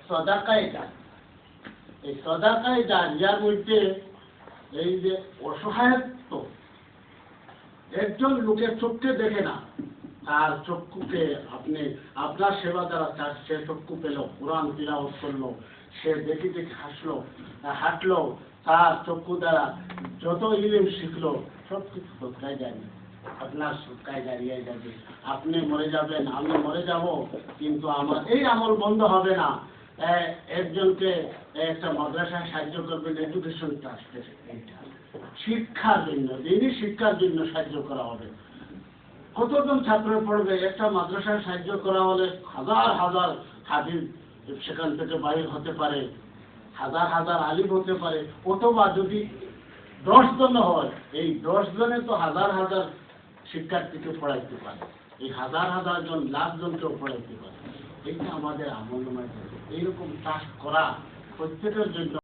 সদাকায়ে জারিয়া। এই সদাকায়ে জারিয়ার মধ্যে এই যে অসহায়ত্ব, একজন লোকের চোখকে দেখে না, তার চক্ষুকে আপনি আপনার সেবা দ্বারা সে চক্ষু পেল, কোরআন তিলাওয়াত করলো, সে দেখে দেখে হাঁটলো, তার চক্ষু দ্বারা যত ইলম শিখলো সব কিছু সদকায়ে জারিয়া, আপনার সদকায়ে জারিয়া যাবে। আপনি মরে যাবেন, আমি মরে যাব, কিন্তু আমার এই আমল বন্ধ হবে না। একজনকে একটা মাদ্রাসায় সাহায্য করবেন, এডুকেশন ট্রাস্টে শিক্ষার জন্য, দিনই শিক্ষার জন্য সাহায্য করা হবে। কতজন ছাত্র পড়বে, একটা মাদ্রাসায় সাহায্য করা হলে হাজার হাজার হাফিজ সেখান থেকে বাইর হতে পারে, হাজার হাজার আলিম হতে পারে। অথবা যদি 10 জন হয়, এই 10 জনে তো হাজার হাজার শিক্ষার্থীকে পড়াইতে পারে, এই হাজার হাজার জন লাখ জনকেও পড়াইতে পারে। এইটা আমাদের আমলনামায় এইরকম ট্রাস্ট করা প্রত্যেকের জন্য